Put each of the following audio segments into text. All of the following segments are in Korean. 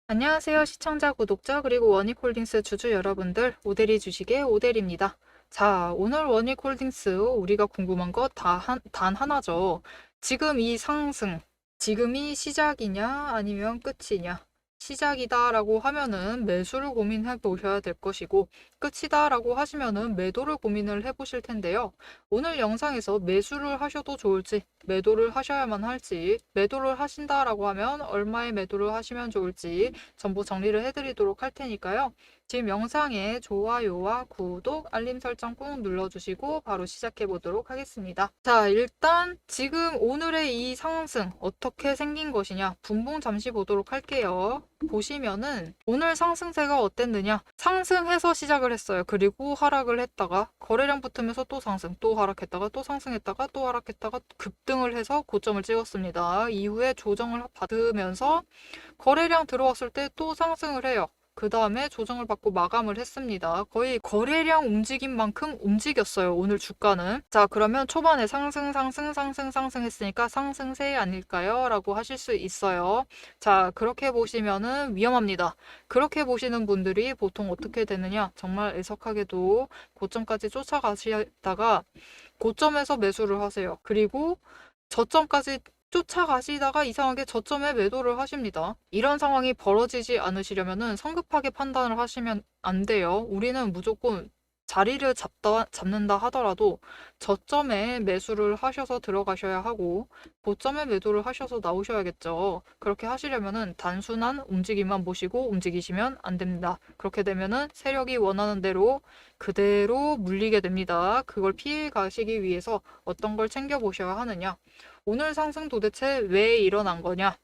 안녕하세요. 시청자, 구독자, 그리고 원익홀딩스 주주 여러분들, 오대리 주식의 오대리입니다. 자, 오늘 원익홀딩스 우리가 궁금한 거 단 하나죠. 지금 이 상승, 지금이 시작이냐 아니면 끝이냐? 시작이다라고 하면은 매수를 고민해 보셔야 될 것이고, 끝이다라고 하시면은 매도를 고민을 해 보실 텐데요. 오늘 영상에서 매수를 하셔도 좋을지, 매도를 하셔야만 할지, 매도를 하신다라고 하면 얼마에 매도를 하시면 좋을지 전부 정리를 해드리도록 할 테니까요. 지금 영상에 좋아요와 구독, 알림 설정 꾹 눌러주시고 바로 시작해 보도록 하겠습니다. 자, 일단 지금 오늘의 이 상승 어떻게 생긴 것이냐 분봉 잠시 보도록 할게요. 보시면은 오늘 상승세가 어땠느냐, 상승해서 시작을 했어요. 그리고 하락을 했다가 거래량 붙으면서 또 상승, 또 하락했다가 또 상승했다가 또 하락했다가 급등을 해서 고점을 찍었습니다. 이후에 조정을 받으면서 거래량 들어왔을 때 또 상승을 해요. 그 다음에 조정을 받고 마감을 했습니다. 거의 거래량 움직인 만큼 움직였어요, 오늘 주가는. 자, 그러면 초반에 상승 했으니까 상승세 아닐까요? 라고 하실 수 있어요. 자, 그렇게 보시면은 위험합니다. 그렇게 보시는 분들이 보통 어떻게 되느냐? 정말 애석하게도 고점까지 쫓아가시다가 고점에서 매수를 하세요. 그리고 저점까지 쫓아가시다가 이상하게 저점에 매도를 하십니다. 이런 상황이 벌어지지 않으시려면 성급하게 판단을 하시면 안 돼요. 우리는 무조건 자리를 잡는다 하더라도 저점에 매수를 하셔서 들어가셔야 하고 고점에 매도를 하셔서 나오셔야겠죠. 그렇게 하시려면 단순한 움직임만 보시고 움직이시면 안 됩니다. 그렇게 되면 세력이 원하는 대로 그대로 물리게 됩니다. 그걸 피해 가시기 위해서 어떤 걸 챙겨 보셔야 하느냐? 오늘 상승 도대체 왜 일어난 거냐?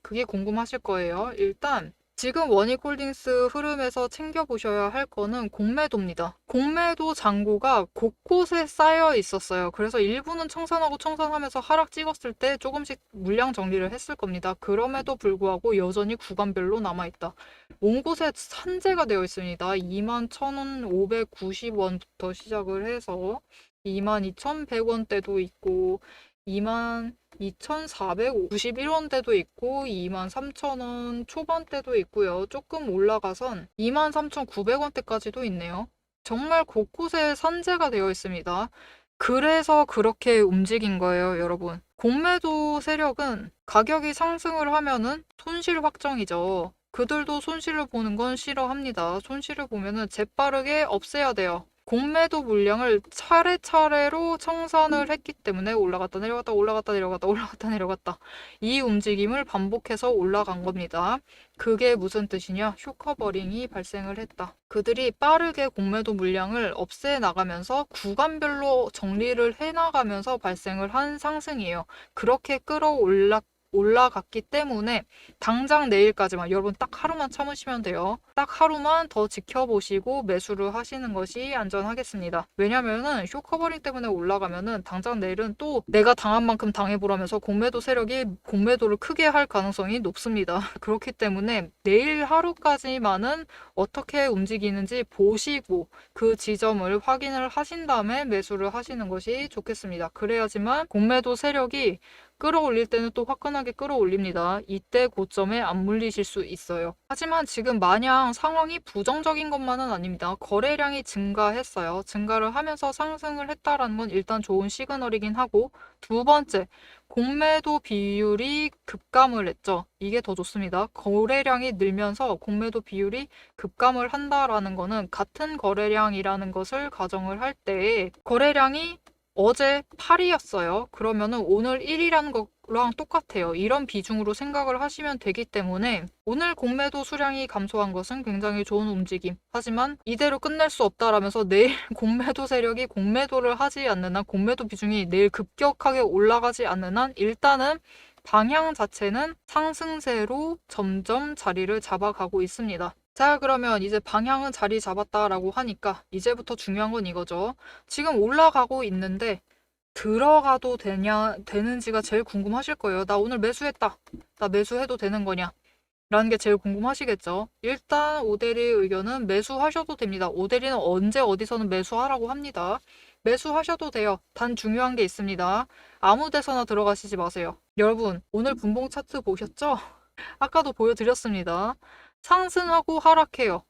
그게 궁금하실 거예요. 일단 지금 원익홀딩스 흐름에서 챙겨보셔야 할 거는 공매도입니다. 공매도 잔고가 곳곳에 쌓여 있었어요. 그래서 일부는 청산하면서 하락 찍었을 때 조금씩 물량 정리를 했을 겁니다. 그럼에도 불구하고 여전히 구간별로 남아있다. 온 곳에 산재가 되어 있습니다. 21,590원부터 시작을 해서 22,100원대도 있고 22,491원대도 있고 23,000원 초반대도 있고요. 조금 올라가선 23,900원대까지도 있네요. 정말 곳곳에 산재가 되어 있습니다. 그래서 그렇게 움직인 거예요, 여러분. 공매도 세력은 가격이 상승을 하면은 손실 확정이죠. 그들도 손실을 보는 건 싫어합니다. 손실을 보면은 재빠르게 없애야 돼요. 공매도 물량을 차례차례로 청산을 했기 때문에 올라갔다 내려갔다 올라갔다 내려갔다 올라갔다 내려갔다 이 움직임을 반복해서 올라간 겁니다. 그게 무슨 뜻이냐? 쇼커버링이 발생을 했다. 그들이 빠르게 공매도 물량을 없애 나가면서 구간별로 정리를 해 나가면서 발생을 한 상승이에요. 그렇게 올라갔기 때문에 당장 내일까지만, 여러분 딱 하루만 참으시면 돼요. 딱 하루만 더 지켜보시고 매수를 하시는 것이 안전하겠습니다. 왜냐면은 쇼커버링 때문에 올라가면은 당장 내일은 또 내가 당한 만큼 당해보라면서 공매도 세력이 공매도를 크게 할 가능성이 높습니다. 그렇기 때문에 내일 하루까지만은 어떻게 움직이는지 보시고 그 지점을 확인을 하신 다음에 매수를 하시는 것이 좋겠습니다. 그래야지만 공매도 세력이 끌어올릴 때는 또 화끈하게 끌어올립니다. 이때 고점에 안 물리실 수 있어요. 하지만 지금 마냥 상황이 부정적인 것만은 아닙니다. 거래량이 증가했어요. 증가를 하면서 상승을 했다라는 건 일단 좋은 시그널이긴 하고, 두 번째, 공매도 비율이 급감을 했죠. 이게 더 좋습니다. 거래량이 늘면서 공매도 비율이 급감을 한다라는 거는 같은 거래량이라는 것을 가정을 할 때 거래량이 어제 8이었어요. 그러면은 오늘 1이라는 거랑 똑같아요. 이런 비중으로 생각을 하시면 되기 때문에 오늘 공매도 수량이 감소한 것은 굉장히 좋은 움직임. 하지만 이대로 끝낼 수 없다라면서 내일 공매도 세력이 공매도를 하지 않는 한, 공매도 비중이 내일 급격하게 올라가지 않는 한 일단은 방향 자체는 상승세로 점점 자리를 잡아가고 있습니다. 자, 그러면 이제 방향은 자리 잡았다라고 하니까 이제부터 중요한 건 이거죠. 지금 올라가고 있는데 들어가도 되는지가 제일 궁금하실 거예요. 나 오늘 매수했다. 나 매수해도 되는 거냐? 라는 게 제일 궁금하시겠죠. 일단 오대리의 의견은 매수하셔도 됩니다. 오대리는 언제 어디서는 매수하라고 합니다. 매수하셔도 돼요. 단 중요한 게 있습니다. 아무 데서나 들어가시지 마세요. 여러분, 오늘 분봉 차트 보셨죠? 아까도 보여드렸습니다. 상승하고 하락해요.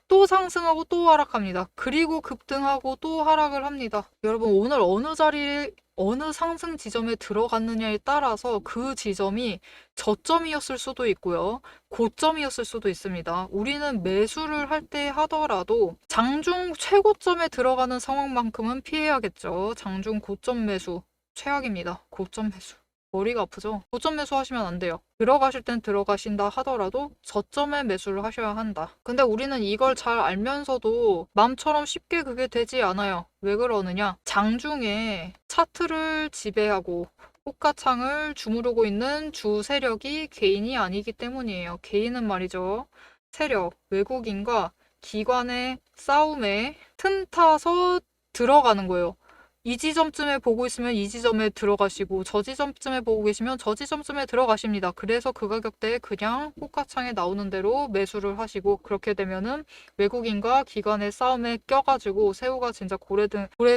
또 상승하고 또 하락합니다. 그리고 급등하고 또 하락을 합니다. 여러분, 오늘 어느 자리에 어느 상승 지점에 들어갔느냐에 따라서 그 지점이 저점이었을 수도 있고요. 고점이었을 수도 있습니다. 우리는 매수를 할 때 하더라도 장중 최고점에 들어가는 상황만큼은 피해야겠죠. 장중 고점 매수 최악입니다. 고점 매수. 머리가 아프죠? 고점 매수 하시면 안 돼요. 들어가실 땐 들어가신다 하더라도 저점에 매수를 하셔야 한다. 근데 우리는 이걸 잘 알면서도 마음처럼 쉽게 그게 되지 않아요. 왜 그러느냐? 장중에 차트를 지배하고 호가창을 주무르고 있는 주 세력이 개인이 아니기 때문이에요. 개인은 말이죠. 세력, 외국인과 기관의 싸움에 틈타서 들어가는 거예요. 이 지점쯤에 보고 있으면 이 지점에 들어가시고 저 지점쯤에 보고 계시면 저 지점쯤에 들어가십니다. 그래서 그 가격대에 그냥 호가창에 나오는 대로 매수를 하시고 그렇게 되면은 외국인과 기관의 싸움에 껴가지고 새우가 진짜 고래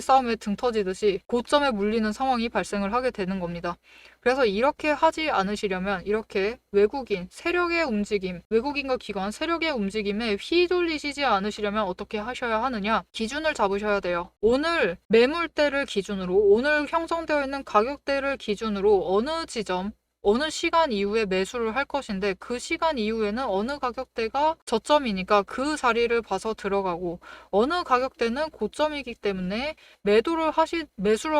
싸움에 등 터지듯이 고점에 물리는 상황이 발생을 하게 되는 겁니다. 그래서 이렇게 하지 않으시려면 이렇게 외국인, 세력의 움직임, 외국인과 기관, 세력의 움직임에 휘둘리시지 않으시려면 어떻게 하셔야 하느냐? 기준을 잡으셔야 돼요. 오늘 매물대를 기준으로, 오늘 형성되어 있는 가격대를 기준으로 어느 지점, 어느 시간 이후에 매수를 할 것인데 그 시간 이후에는 어느 가격대가 저점이니까 그 자리를 봐서 들어가고 어느 가격대는 고점이기 때문에 매수를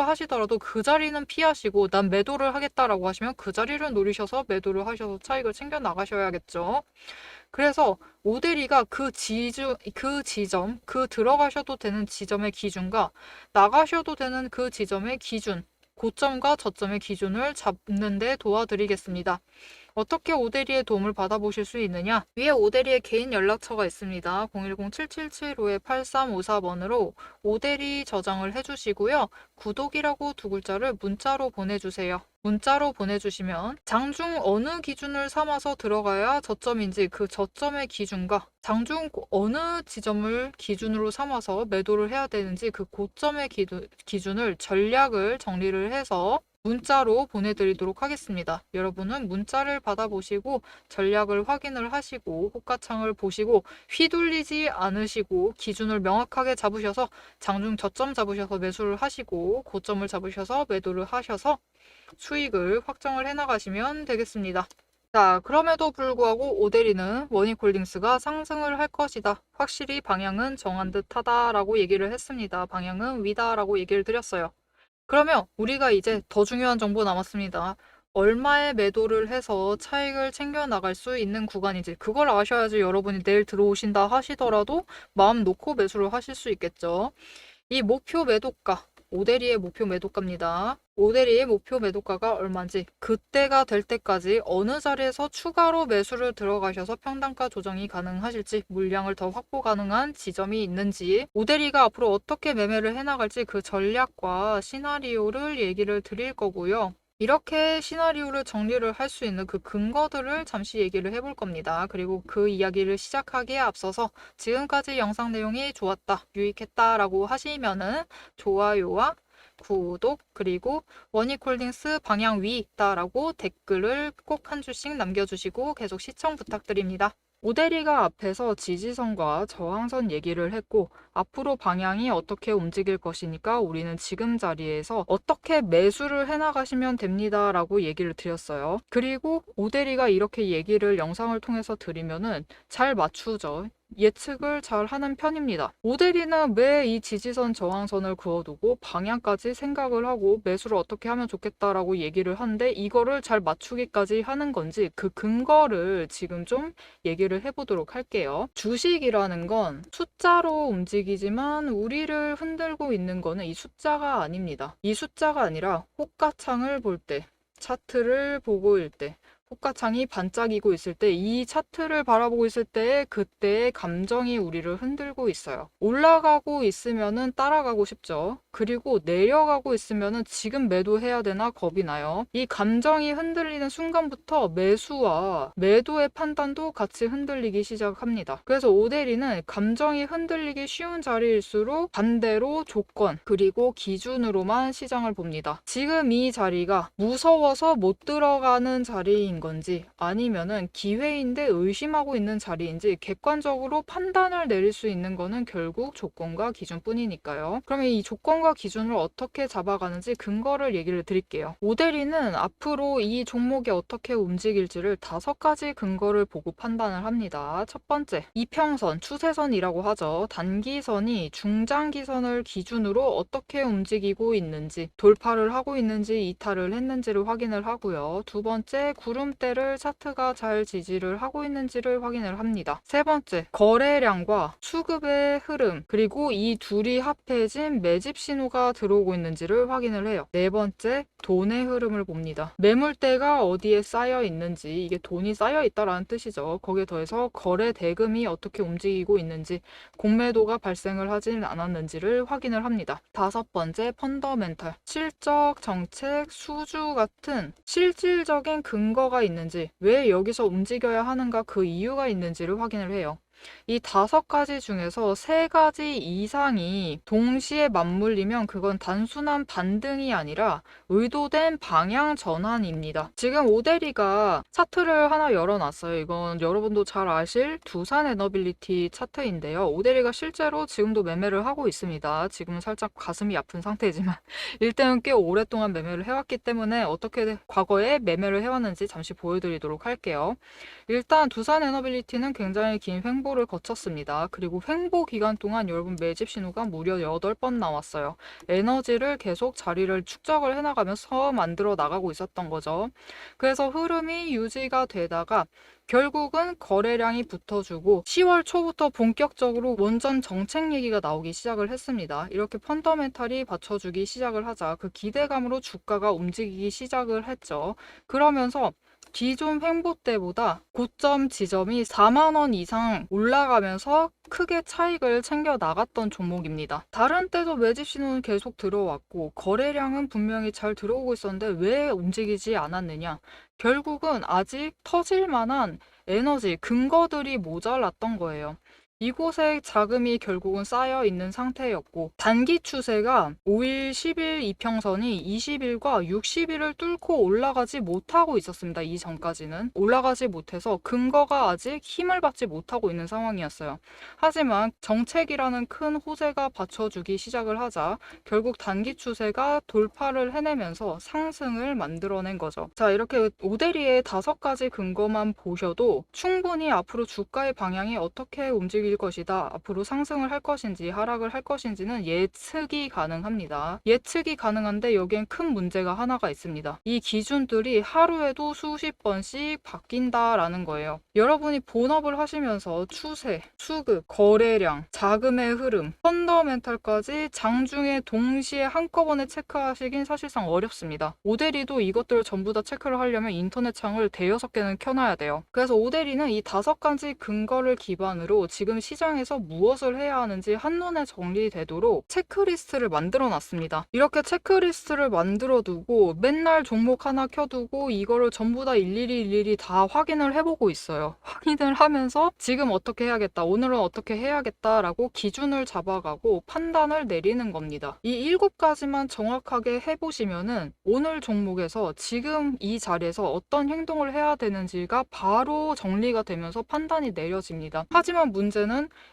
하시더라도 그 자리는 피하시고 난 매도를 하겠다라고 하시면 그 자리를 노리셔서 매도를 하셔서 차익을 챙겨 나가셔야겠죠. 그래서 오데리가 그 지점, 그 들어가셔도 되는 지점의 기준과 나가셔도 되는 그 지점의 기준, 고점과 저점의 기준을 잡는 데 도와드리겠습니다. 어떻게 오데리의 도움을 받아보실 수 있느냐? 위에 오데리의 개인 연락처가 있습니다. 010-777-8354번으로 오데리 저장을 해주시고요. 구독이라고 두 글자를 문자로 보내주세요. 문자로 보내주시면 장중 어느 기준을 삼아서 들어가야 저점인지 그 저점의 기준과 장중 어느 지점을 기준으로 삼아서 매도를 해야 되는지 그 고점의 기준을 전략을 정리를 해서 문자로 보내드리도록 하겠습니다. 여러분은 문자를 받아보시고 전략을 확인을 하시고 호가창을 보시고 휘둘리지 않으시고 기준을 명확하게 잡으셔서 장중 저점 잡으셔서 매수를 하시고 고점을 잡으셔서 매도를 하셔서 수익을 확정을 해나가시면 되겠습니다. 자, 그럼에도 불구하고 오데리는 원익홀딩스가 상승을 할 것이다. 확실히 방향은 정한 듯하다라고 얘기를 했습니다. 방향은 위다라고 얘기를 드렸어요. 그러면 우리가 이제 더 중요한 정보 남았습니다. 얼마에 매도를 해서 차익을 챙겨 나갈 수 있는 구간인지 그걸 아셔야지 여러분이 내일 들어오신다 하시더라도 마음 놓고 매수를 하실 수 있겠죠. 이 목표 매도가, 오데리의 목표 매도가입니다. 오데리의 목표 매도가가 얼마인지 그때가 될 때까지 어느 자리에서 추가로 매수를 들어가셔서 평단가 조정이 가능하실지 물량을 더 확보 가능한 지점이 있는지 오데리가 앞으로 어떻게 매매를 해나갈지 그 전략과 시나리오를 얘기를 드릴 거고요. 이렇게 시나리오를 정리를 할 수 있는 그 근거들을 잠시 얘기를 해볼 겁니다. 그리고 그 이야기를 시작하기에 앞서서 지금까지 영상 내용이 좋았다, 유익했다라고 하시면은 좋아요와 구독 그리고 원익홀딩스 방향 위 있다라고 댓글을 꼭 한 줄씩 남겨주시고 계속 시청 부탁드립니다. 오데리가 앞에서 지지선과 저항선 얘기를 했고 앞으로 방향이 어떻게 움직일 것이니까 우리는 지금 자리에서 어떻게 매수를 해나가시면 됩니다 라고 얘기를 드렸어요. 그리고 오데리가 이렇게 얘기를 영상을 통해서 드리면은 잘 맞추죠. 예측을 잘 하는 편입니다. 오데리는 왜 이 지지선 저항선을 그어두고 방향까지 생각을 하고 매수를 어떻게 하면 좋겠다라고 얘기를 하는데 이거를 잘 맞추기까지 하는 건지 그 근거를 지금 좀 얘기를 해보도록 할게요. 주식이라는 건 숫자로 움직이지만 우리를 흔들고 있는 거는 이 숫자가 아닙니다. 이 숫자가 아니라 호가창을 볼 때, 차트를 보고 있을 때 호가창이 반짝이고 있을 때 이 차트를 바라보고 있을 때 그때의 감정이 우리를 흔들고 있어요. 올라가고 있으면은 따라가고 싶죠. 그리고 내려가고 있으면은 지금 매도해야 되나 겁이 나요. 이 감정이 흔들리는 순간부터 매수와 매도의 판단도 같이 흔들리기 시작합니다. 그래서 오데리는 감정이 흔들리기 쉬운 자리일수록 반대로 조건 그리고 기준으로만 시장을 봅니다. 지금 이 자리가 무서워서 못 들어가는 자리인 자리인 건지 아니면은 기회인데 의심하고 있는 자리인지 객관적으로 판단을 내릴 수 있는 거는 결국 조건과 기준뿐이니까요. 그러면 이 조건과 기준을 어떻게 잡아가는지 근거를 얘기를 드릴게요. 오데리는 앞으로 이 종목이 어떻게 움직일지를 5가지 근거를 보고 판단을 합니다. 첫 번째, 이평선, 추세선이라고 하죠. 단기선이 중장기선을 기준으로 어떻게 움직이고 있는지, 돌파를 하고 있는지 이탈을 했는지를 확인을 하고요. 두 번째, 구름대를 차트가 잘 지지를 하고 있는지를 확인을 합니다. 세 번째, 거래량과 수급의 흐름, 그리고 이 둘이 합해진 매집 신호가 들어오고 있는지를 확인을 해요. 네 번째, 돈의 흐름을 봅니다. 매물대가 어디에 쌓여 있는지, 이게 돈이 쌓여 있다라는 뜻이죠. 거기에 더해서 거래 대금이 어떻게 움직이고 있는지, 공매도가 발생을 하진 않았는지를 확인을 합니다. 다섯 번째, 펀더멘탈, 실적, 정책, 수주 같은 실질적인 근거가 있는지, 왜 여기서 움직여야 하는가 그 이유가 있는지를 확인을 해요. 이 5가지 중에서 3가지 이상이 동시에 맞물리면 그건 단순한 반등이 아니라 의도된 방향 전환입니다. 지금 오데리가 차트를 하나 열어놨어요. 이건 여러분도 잘 아실 두산 에너빌리티 차트인데요. 오데리가 실제로 지금도 매매를 하고 있습니다. 지금은 살짝 가슴이 아픈 상태지만 일단은 꽤 오랫동안 매매를 해왔기 때문에 어떻게 과거에 매매를 해왔는지 잠시 보여드리도록 할게요. 일단 두산 에너빌리티는 굉장히 긴 횡보를 거쳤습니다. 그리고 횡보 기간 동안 여러분 매집 신호가 무려 8번 나왔어요. 에너지를 계속 자리를 축적을 해나가면서 만들어 나가고 있었던 거죠. 그래서 흐름이 유지가 되다가 결국은 거래량이 붙어주고 10월 초부터 본격적으로 원전 정책 얘기가 나오기 시작을 했습니다. 이렇게 펀더멘탈이 받쳐주기 시작을 하자 그 기대감으로 주가가 움직이기 시작을 했죠. 그러면서 기존 횡보 때보다 고점 지점이 4만 원 이상 올라가면서 크게 차익을 챙겨 나갔던 종목입니다. 다른 때도 매집 신호는 계속 들어왔고 거래량은 분명히 잘 들어오고 있었는데 왜 움직이지 않았느냐? 결국은 아직 터질 만한 에너지, 근거들이 모자랐던 거예요. 이곳에 자금이 결국은 쌓여 있는 상태였고 단기 추세가 5일, 10일 이평선이 20일과 60일을 뚫고 올라가지 못하고 있었습니다. 이전까지는 올라가지 못해서 근거가 아직 힘을 받지 못하고 있는 상황이었어요. 하지만 정책이라는 큰 호재가 받쳐주기 시작을 하자 결국 단기 추세가 돌파를 해내면서 상승을 만들어낸 거죠. 자, 이렇게 오데리의 5가지 근거만 보셔도 충분히 앞으로 주가의 방향이 어떻게 움직일 것이다. 앞으로 상승을 할 것인지 하락을 할 것인지는 예측이 가능합니다. 예측이 가능한데 여기엔 큰 문제가 하나가 있습니다. 이 기준들이 하루에도 수십 번씩 바뀐다라는 거예요. 여러분이 본업을 하시면서 추세, 수급, 거래량, 자금의 흐름, 펀더멘탈까지 장중에 동시에 한꺼번에 체크하시긴 사실상 어렵습니다. 오데리도 이것들을 전부 다 체크를 하려면 인터넷 창을 대여섯 개는 켜놔야 돼요. 그래서 오데리는 이 5가지 근거를 기반으로 지금 시장에서 무엇을 해야 하는지 한눈에 정리되도록 체크리스트를 만들어 놨습니다. 이렇게 체크리스트를 만들어 두고 맨날 종목 하나 켜두고 이거를 전부 다 일일이 다 확인을 해보고 있어요. 확인을 하면서 지금 어떻게 해야겠다, 오늘은 어떻게 해야겠다라고 기준을 잡아가고 판단을 내리는 겁니다. 이 7가지만 정확하게 해보시면은 오늘 종목에서 지금 이 자리에서 어떤 행동을 해야 되는지가 바로 정리가 되면서 판단이 내려집니다. 하지만 문제는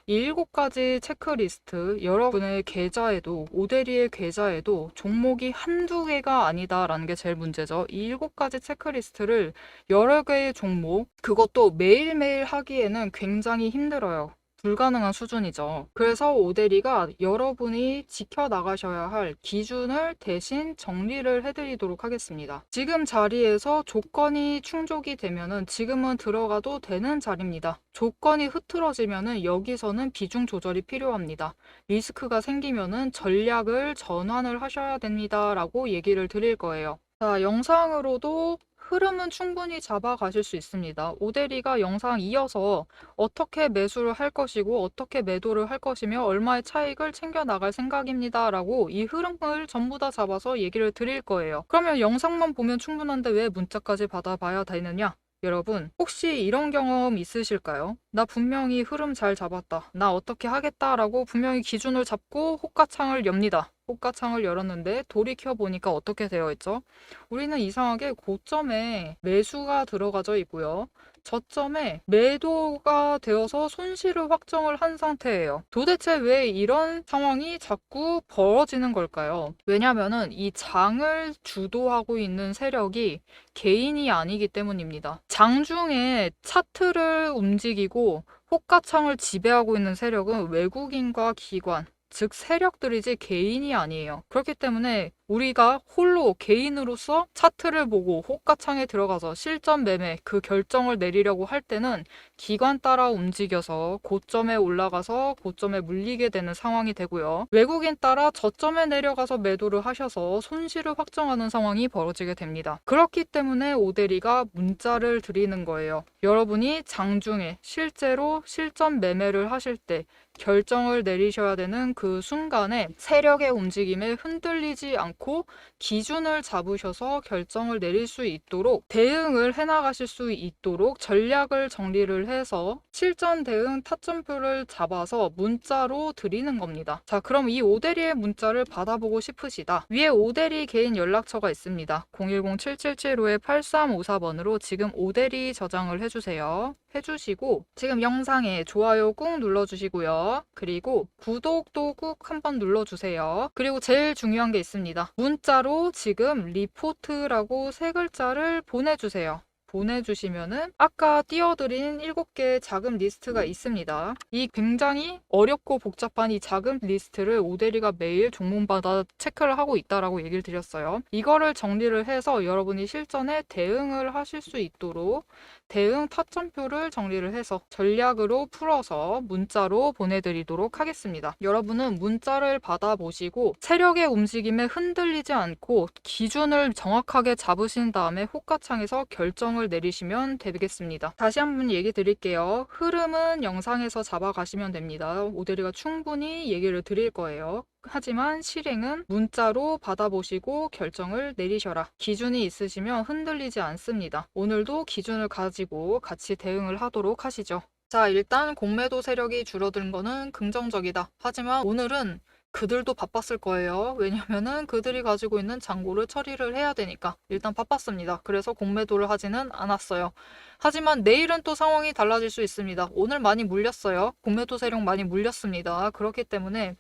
이 7가지 체크리스트 여러분의 계좌에도 오데리의 계좌에도 종목이 한두 개가 아니다라는 게 제일 문제죠. 이 7가지 체크리스트를 여러 개의 종목 그것도 매일매일 하기에는 굉장히 힘들어요. 불가능한 수준이죠. 그래서 오데리가 여러분이 지켜나가셔야 할 기준을 대신 정리를 해드리도록 하겠습니다. 지금 자리에서 조건이 충족이 되면은 지금은 들어가도 되는 자리입니다. 조건이 흐트러지면은 여기서는 비중 조절이 필요합니다. 리스크가 생기면은 전략을 전환을 하셔야 됩니다. 라고 얘기를 드릴 거예요. 자, 영상으로도 흐름은 충분히 잡아가실 수 있습니다. 오데리가 영상 이어서 어떻게 매수를 할 것이고 어떻게 매도를 할 것이며 얼마의 차익을 챙겨 나갈 생각입니다. 라고 이 흐름을 전부 다 잡아서 얘기를 드릴 거예요. 그러면 영상만 보면 충분한데 왜 문자까지 받아봐야 되느냐? 여러분, 혹시 이런 경험 있으실까요? 나 분명히 흐름 잘 잡았다. 나 어떻게 하겠다라고 분명히 기준을 잡고 호가창을 엽니다. 호가창을 열었는데 돌이켜 보니까 어떻게 되어 있죠? 우리는 이상하게 고점에 매수가 들어가져 있고요. 저점에 매도가 되어서 손실을 확정을 한 상태예요. 도대체 왜 이런 상황이 자꾸 벌어지는 걸까요? 왜냐면은 이 장을 주도하고 있는 세력이 개인이 아니기 때문입니다. 장중에 차트를 움직이고 호가창을 지배하고 있는 세력은 외국인과 기관, 즉 세력들이지 개인이 아니에요. 그렇기 때문에 우리가 홀로 개인으로서 차트를 보고 호가창에 들어가서 실전 매매 그 결정을 내리려고 할 때는 기관 따라 움직여서 고점에 올라가서 고점에 물리게 되는 상황이 되고요. 외국인 따라 저점에 내려가서 매도를 하셔서 손실을 확정하는 상황이 벌어지게 됩니다. 그렇기 때문에 오대리가 문자를 드리는 거예요. 여러분이 장중에 실제로 실전 매매를 하실 때 결정을 내리셔야 되는 그 순간에 세력의 움직임에 흔들리지 않고 기준을 잡으셔서 결정을 내릴 수 있도록 대응을 해나가실 수 있도록 전략을 정리를 해서 실전 대응 타점표를 잡아서 문자로 드리는 겁니다. 자, 그럼 이 오대리의 문자를 받아보고 싶으시다. 위에 오대리 개인 연락처가 있습니다. 010-7755-8354번으로 지금 오대리 저장을 해주세요. 해주시고 지금 영상에 좋아요 꾹 눌러주시고요. 그리고 구독도 꾹 한번 눌러주세요. 그리고 제일 중요한 게 있습니다. 문자로 지금 리포트라고 세 글자를 보내주세요. 보내주시면은 아까 띄워드린 7개의 자금 리스트가 있습니다. 이 굉장히 어렵고 복잡한 이 자금 리스트를 오대리가 매일 종목마다 체크를 하고 있다라고 얘기를 드렸어요. 이거를 정리를 해서 여러분이 실전에 대응을 하실 수 있도록 대응 타점표를 정리를 해서 전략으로 풀어서 문자로 보내드리도록 하겠습니다. 여러분은 문자를 받아보시고 세력의 움직임에 흔들리지 않고 기준을 정확하게 잡으신 다음에 호가창에서 결정을 내리시면 되겠습니다. 다시 한번 얘기 드릴게요. 흐름은 영상에서 잡아가시면 됩니다. 오대리가 충분히 얘기를 드릴 거예요. 하지만 실행은 문자로 받아보시고 결정을 내리셔라. 기준이 있으시면 흔들리지 않습니다. 오늘도 기준을 가지고 같이 대응을 하도록 하시죠. 자, 일단 공매도 세력이 줄어든 거는 긍정적이다. 하지만 오늘은 그들도 바빴을 거예요. 왜냐면은 그들이 가지고 있는 잔고를 처리를 해야 되니까 일단 바빴습니다. 그래서 공매도를 하지는 않았어요. 하지만 내일은 또 상황이 달라질 수 있습니다. 오늘 많이 물렸어요. 공매도 세력 많이 물렸습니다. 그렇기 때문에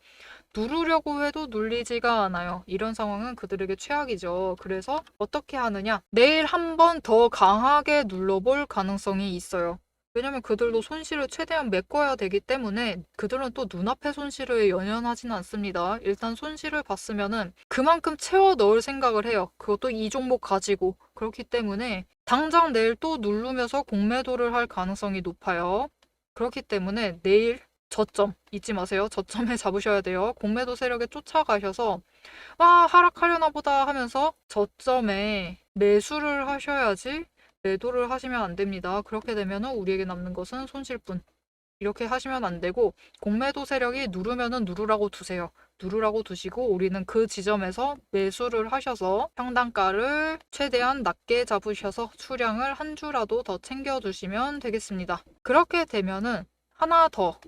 누르려고 해도 눌리지가 않아요. 이런 상황은 그들에게 최악이죠. 그래서 어떻게 하느냐? 내일 한 번 더 강하게 눌러볼 가능성이 있어요. 왜냐면 그들도 손실을 최대한 메꿔야 되기 때문에 그들은 또 눈앞의 손실을 연연하지는 않습니다. 일단 손실을 봤으면은 그만큼 채워 넣을 생각을 해요. 그것도 이 종목 가지고. 그렇기 때문에 당장 내일 또 누르면서 공매도를 할 가능성이 높아요. 그렇기 때문에 내일 저점 잊지 마세요. 저점에 잡으셔야 돼요. 공매도 세력에 쫓아가셔서 와 하락하려나 보다 하면서 저점에 매수를 하셔야지 매도를 하시면 안 됩니다. 그렇게 되면 우리에게 남는 것은 손실뿐. 이렇게 하시면 안 되고 공매도 세력이 누르면은 누르라고 두세요. 누르라고 두시고 우리는 그 지점에서 매수를 하셔서 평단가를 최대한 낮게 잡으셔서 수량을 한 주라도 더 챙겨주시면 되겠습니다. 그렇게 되면은 하나 더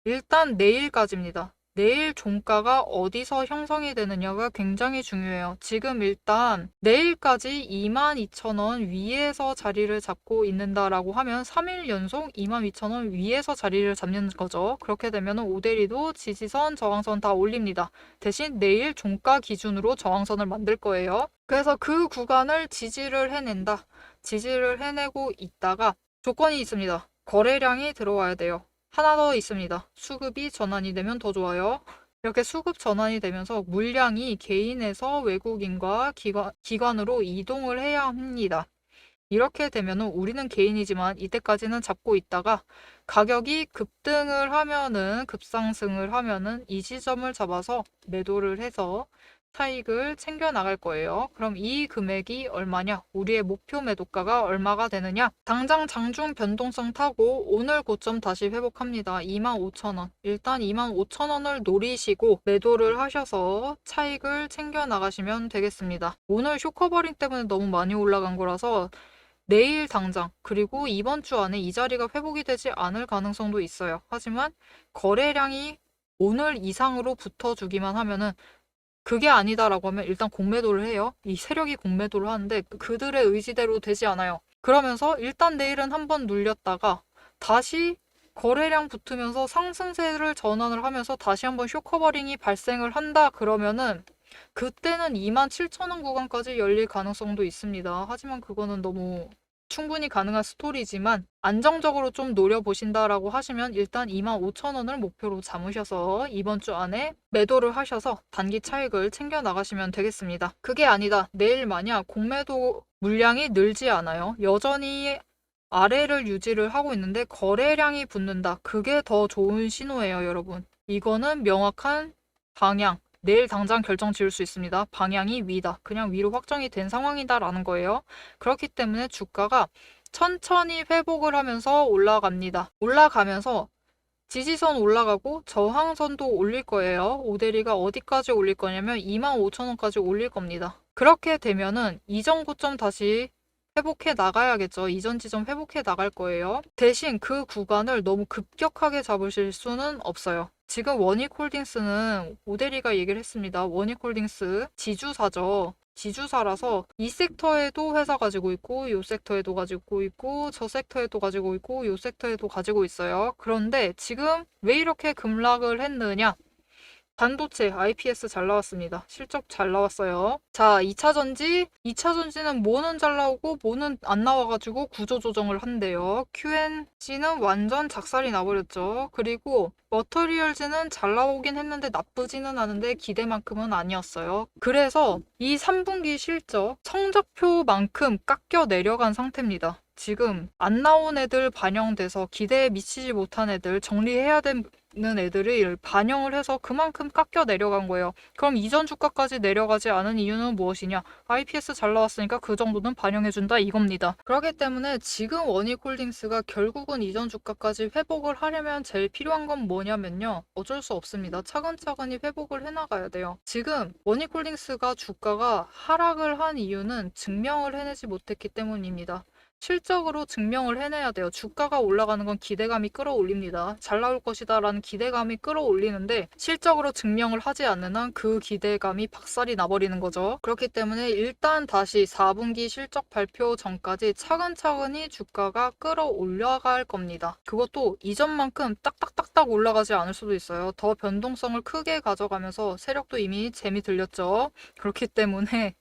일단 내일까지입니다. 내일 종가가 어디서 형성이 되느냐가 굉장히 중요해요. 지금 일단 내일까지 22,000원 위에서 자리를 잡고 있는다라고 하면 3일 연속 22,000원 위에서 자리를 잡는 거죠. 그렇게 되면 오대리도 지지선, 저항선 다 올립니다. 대신 내일 종가 기준으로 저항선을 만들 거예요. 그래서 그 구간을 지지를 해낸다. 지지를 해내고 있다가 조건이 있습니다. 거래량이 들어와야 돼요. 하나 더 있습니다. 수급이 전환이 되면 더 좋아요. 이렇게 수급 전환이 되면서 물량이 개인에서 외국인과 기관으로 이동을 해야 합니다. 이렇게 되면 우리는 개인이지만 이때까지는 잡고 있다가 가격이 급등을 하면은 급상승을 하면은 이 지점을 잡아서 매도를 해서 차익을 챙겨 나갈 거예요. 그럼 이 금액이 얼마냐? 우리의 목표 매도가가 얼마가 되느냐? 당장 장중 변동성 타고 오늘 고점 다시 회복합니다. 25,000원. 일단 25,000원을 노리시고 매도를 하셔서 차익을 챙겨 나가시면 되겠습니다. 오늘 쇼커버링 때문에 너무 많이 올라간 거라서 내일 당장 그리고 이번 주 안에 이 자리가 회복이 되지 않을 가능성도 있어요. 하지만 거래량이 오늘 이상으로 붙어주기만 하면은 그게 아니다라고 하면 일단 공매도를 해요. 이 세력이 공매도를 하는데 그들의 의지대로 되지 않아요. 그러면서 일단 내일은 한번 눌렸다가 다시 거래량 붙으면서 상승세를 전환을 하면서 다시 한번 쇼커버링이 발생을 한다 그러면은 그때는 27,000원 구간까지 열릴 가능성도 있습니다. 하지만 그거는 너무 충분히 가능한 스토리지만 안정적으로 좀 노려보신다라고 하시면 일단 25,000원을 목표로 잡으셔서 이번 주 안에 매도를 하셔서 단기 차익을 챙겨 나가시면 되겠습니다. 그게 아니다. 내일 만약 공매도 물량이 늘지 않아요. 여전히 아래를 유지를 하고 있는데 거래량이 붙는다. 그게 더 좋은 신호예요, 여러분. 이거는 명확한 방향. 내일 당장 결정 지을 수 있습니다. 방향이 위다. 그냥 위로 확정이 된 상황이다라는 거예요. 그렇기 때문에 주가가 천천히 회복을 하면서 올라갑니다. 올라가면서 지지선 올라가고 저항선도 올릴 거예요. 오데리가 어디까지 올릴 거냐면 25,000원까지 올릴 겁니다. 그렇게 되면은 이전 고점 다시 회복해 나가야겠죠. 이전 지점 회복해 나갈 거예요. 대신 그 구간을 너무 급격하게 잡으실 수는 없어요. 지금 원익홀딩스는 오데리가 얘기를 했습니다. 원익홀딩스 지주사죠. 지주사라서 이 섹터에도 회사 가지고 있고 이 섹터에도 가지고 있고 저 섹터에도 가지고 있고 이 섹터에도 가지고 있어요. 그런데 지금 왜 이렇게 급락을 했느냐? 반도체 IPS 잘 나왔습니다. 실적 잘 나왔어요. 자, 2차전지. 2차전지는 뭐는 잘 나오고 뭐는 안 나와가지고 구조조정을 한대요. QNC는 완전 작살이 나버렸죠. 그리고 머터리얼즈는 잘 나오긴 했는데 나쁘지는 않은데 기대만큼은 아니었어요. 그래서 이 3분기 실적 성적표만큼 깎여 내려간 상태입니다. 지금 안 나온 애들 반영돼서 기대에 미치지 못한 애들 정리해야 되는 애들을 반영을 해서 그만큼 깎여 내려간 거예요. 그럼 이전 주가까지 내려가지 않은 이유는 무엇이냐? IPS 잘 나왔으니까 그 정도는 반영해준다 이겁니다. 그렇기 때문에 지금 원익홀딩스가 결국은 이전 주가까지 회복을 하려면 제일 필요한 건 뭐냐면요. 어쩔 수 없습니다. 차근차근히 회복을 해나가야 돼요. 지금 원익홀딩스가 주가가 하락을 한 이유는 증명을 해내지 못했기 때문입니다. 실적으로 증명을 해내야 돼요. 주가가 올라가는 건 기대감이 끌어올립니다. 잘 나올 것이다 라는 기대감이 끌어올리는데 실적으로 증명을 하지 않는 한 그 기대감이 박살이 나버리는 거죠. 그렇기 때문에 일단 다시 4분기 실적 발표 전까지 차근차근히 주가가 끌어올려갈 겁니다. 그것도 이전만큼 딱딱딱딱 올라가지 않을 수도 있어요. 더 변동성을 크게 가져가면서 세력도 이미 재미 들렸죠. 그렇기 때문에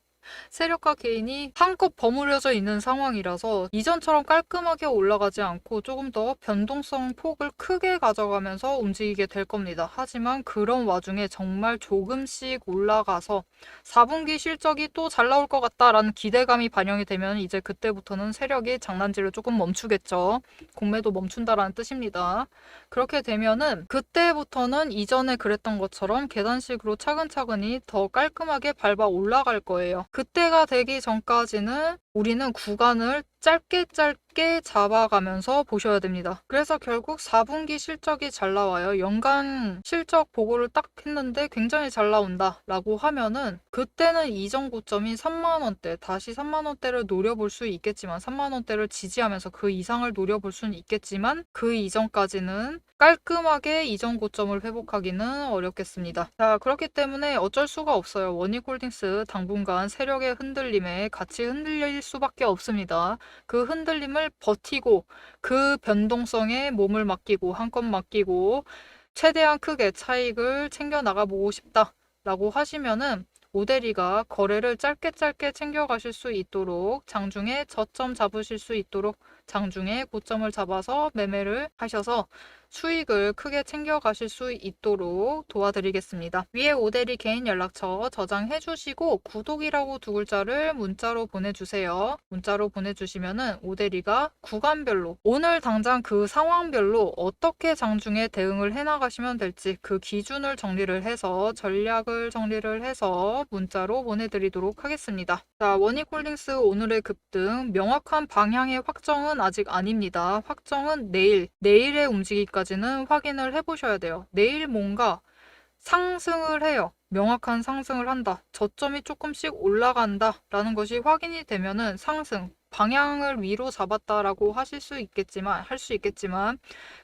세력과 개인이 한껏 버무려져 있는 상황이라서 이전처럼 깔끔하게 올라가지 않고 조금 더 변동성 폭을 크게 가져가면서 움직이게 될 겁니다. 하지만 그런 와중에 정말 조금씩 올라가서 4분기 실적이 또 잘 나올 것 같다라는 기대감이 반영이 되면 이제 그때부터는 세력이 장난질을 조금 멈추겠죠. 공매도 멈춘다라는 뜻입니다. 그렇게 되면은 그때부터는 이전에 그랬던 것처럼 계단식으로 차근차근히 더 깔끔하게 밟아 올라갈 거예요. 그때가 되기 전까지는 우리는 구간을 짧게 잡아가면서 보셔야 됩니다. 그래서 결국 4분기 실적이 잘 나와요. 연간 실적 보고를 딱 했는데 굉장히 잘 나온다 라고 하면은 그때는 이전 고점인 3만원대 다시 3만원대를 노려볼 수 있겠지만 3만원대를 지지하면서 그 이상을 노려볼 수는 있겠지만 그 이전까지는 깔끔하게 이전 고점을 회복하기는 어렵겠습니다. 자, 그렇기 때문에 어쩔 수가 없어요. 원익홀딩스 당분간 세력의 흔들림에 같이 흔들릴 수밖에 없습니다. 그 흔들림을 버티고 그 변동성에 몸을 맡기고 한껏 맡기고 최대한 크게 차익을 챙겨 나가보고 싶다라고 하시면은 오데리가 거래를 짧게 챙겨가실 수 있도록 장중에 저점 잡으실 수 있도록 장중에 고점을 잡아서 매매를 하셔서 수익을 크게 챙겨가실 수 있도록 도와드리겠습니다. 위에 오데리 개인 연락처 저장해 주시고 구독이라고 두 글자를 문자로 보내주세요. 문자로 보내주시면은 오데리가 구간별로 오늘 당장 그 상황별로 어떻게 장중에 대응을 해나가시면 될지 그 기준을 정리를 해서 전략을 정리를 해서 문자로 보내드리도록 하겠습니다. 자, 원익홀딩스 오늘의 급등 명확한 방향의 확정은 아직 아닙니다. 확정은 내일의 움직이기까지는 확인을 해보셔야 돼요. 내일 뭔가 상승을 해요. 명확한 상승을 한다. 저점이 조금씩 올라간다 라는 것이 확인이 되면은 상승, 방향을 위로 잡았다라고 할 수 있겠지만,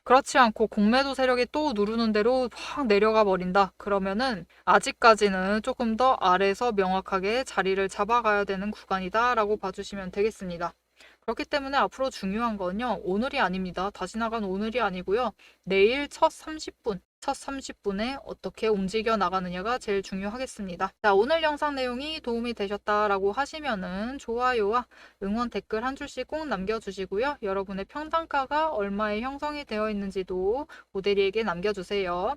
그렇지 않고 공매도 세력이 또 누르는 대로 확 내려가 버린다. 그러면은 아직까지는 조금 더 아래에서 명확하게 자리를 잡아가야 되는 구간이다라고 봐주시면 되겠습니다. 그렇기 때문에 앞으로 중요한 건요, 오늘이 아닙니다. 다시 나간 오늘이 아니고요. 내일 첫 30분에 어떻게 움직여 나가느냐가 제일 중요하겠습니다. 자, 오늘 영상 내용이 도움이 되셨다라고 하시면은 좋아요와 응원 댓글 한 줄씩 꼭 남겨주시고요. 여러분의 평단가가 얼마에 형성이 되어 있는지도 모델이에게 남겨주세요.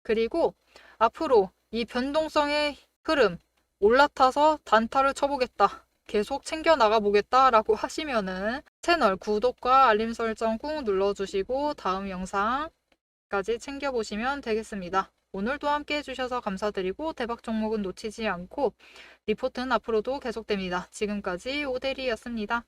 그리고 앞으로 이 변동성의 흐름, 올라타서 단타를 쳐보겠다. 계속 챙겨 나가보겠다라고 하시면은 채널 구독과 알림 설정 꾹 눌러주시고 다음 영상까지 챙겨보시면 되겠습니다. 오늘도 함께 해주셔서 감사드리고 대박 종목은 놓치지 않고 리포트는 앞으로도 계속됩니다. 지금까지 오대리였습니다.